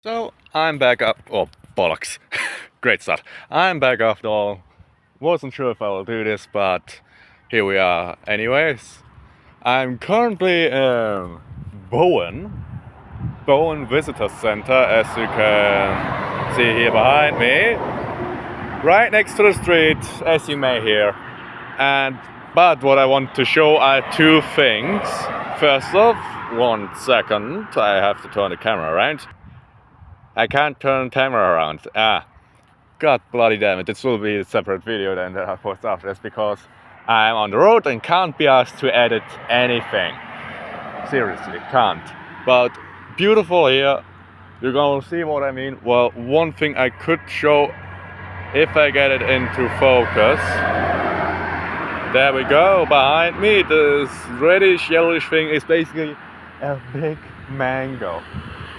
So I'm back up. Oh, bollocks. Great start. I'm back after all. Wasn't sure if I will do this, but here we are. Anyways, I'm currently in Bowen Visitor Center, as you can see here behind me. Right next to the street, as you may hear. But what I want to show are two things. First off, 1 second, I have to turn the camera around. I can't turn the camera around. God bloody damn it. This will be a separate video then that I post after this because I'm on the road and can't be asked to edit anything. Seriously, can't. But beautiful here. You're gonna see what I mean. Well, one thing I could show if I get it into focus. There we go. Behind me, this reddish yellowish thing is basically a big mango.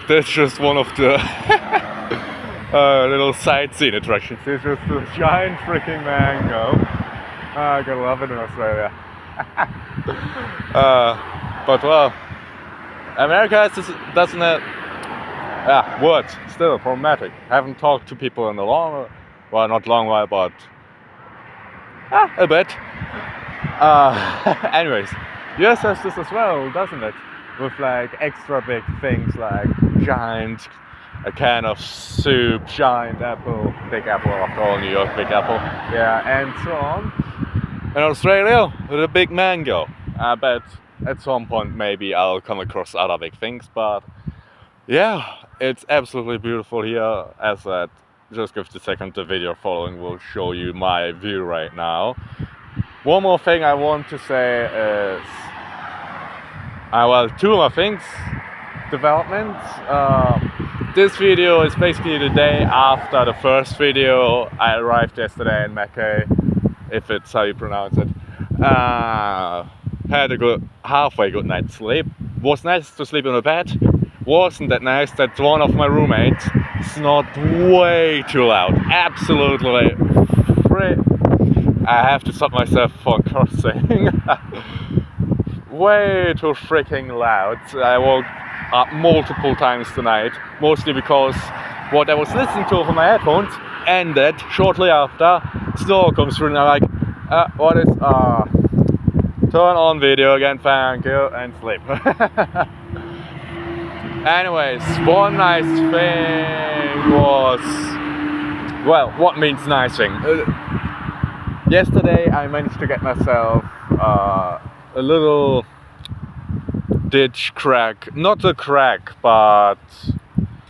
That's just one of the little sightseeing attractions. It's just a giant freaking mango. I gotta love it in Australia. But well, America doesn't have words. Still problematic. Haven't talked to people in a not long while, but a bit. Anyways, US has this as well, doesn't it? With like extra big things like giant a can of soup, giant apple, big apple after all, New York, big apple, yeah, and so on. In Australia, with a big mango. I bet at some point maybe I'll come across other big things, but yeah, it's absolutely beautiful here. As said, just give it a second, the video following will show you my view right now. One more thing I want to say is, well, two more things. Development. This video is basically the day after the first video. I arrived yesterday in Mackay, if it's how you pronounce it. Had a halfway good night's sleep. Was nice to sleep in a bed. Wasn't that nice that one of my roommates snored way too loud. Absolutely I have to stop myself from cursing. Way too freaking loud. I woke up multiple times tonight, mostly because what I was listening to over my headphones ended shortly after. Snow comes through and I'm like, what is, turn on video again, thank you, and sleep. Anyways, one nice thing was, well, what means nice thing? Yesterday I managed to get myself a little ditch crack, not a crack, but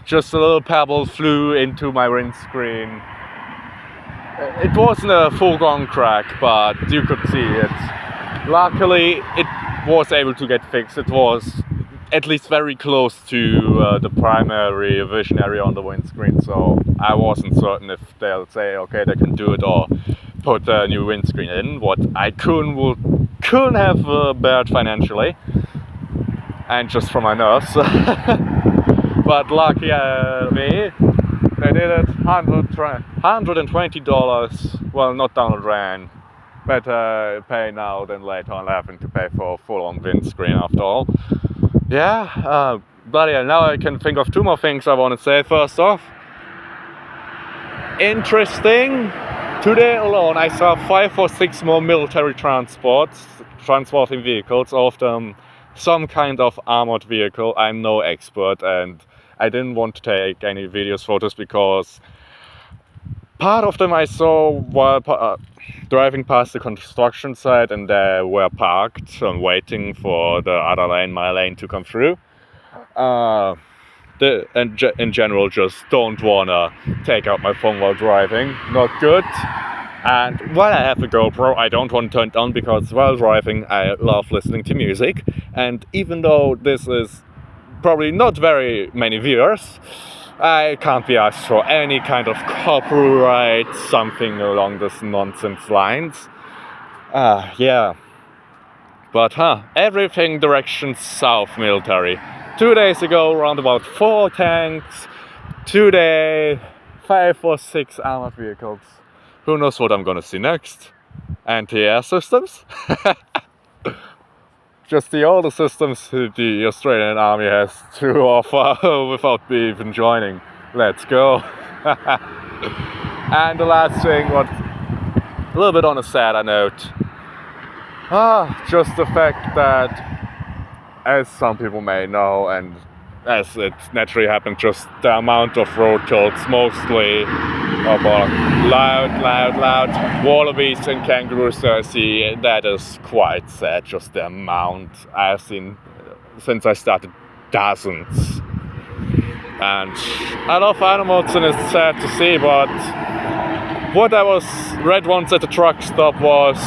just a little pebble flew into my windscreen. It wasn't a full-on crack, but you could see it. Luckily, it was able to get fixed. It was at least very close to the primary vision area on the windscreen, so I wasn't certain if they'll say, okay, they can do it or put a new windscreen in, what I couldn't have bared financially, and just for my nerves. But lucky me, they did it. $120. Well, not Donald Rand. Better pay now than later on, having to pay for a full-on windscreen after all. Yeah, bloody hell. Now I can think of two more things I want to say. First off, interesting. Today alone I saw 5 or 6 more military transporting vehicles, of them some kind of armored vehicle. I'm no expert and I didn't want to take any videos, photos, because part of them I saw while driving past the construction site and they were parked and waiting for the other lane, my lane, to come through. In general, just don't wanna take out my phone while driving, not good. And while I have a GoPro, I don't want to turn it on because while driving I love listening to music, and even though this is probably not very many viewers, I can't be asked for any kind of copyright, something along this nonsense lines. Yeah. But everything direction south military. 2 days ago, around about 4 tanks. Today, 5 or 6 armored vehicles. Who knows what I'm gonna see next? Anti-air systems? just the older systems the Australian Army has to offer without me even joining. Let's go. And the last thing, what a little bit on a sadder note, just the fact that, as some people may know, and as it naturally happened, just the amount of road tolls, mostly about loud wallabies and kangaroos I see, that is quite sad, just the amount I've seen since I started, dozens. And I love animals and it's sad to see, but what I read once at the truck stop was,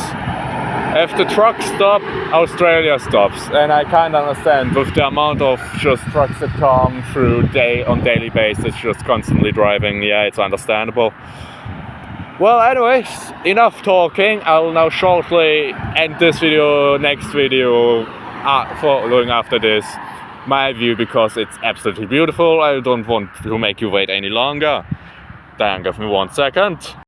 if the truck stop, Australia stops. And I kind of understand with the amount of just trucks that come through on daily basis, just constantly driving. Yeah, it's understandable. Well, anyways, enough talking. I'll now shortly end this video, next video, following after this, my view, because it's absolutely beautiful. I don't want to make you wait any longer. Then give me 1 second.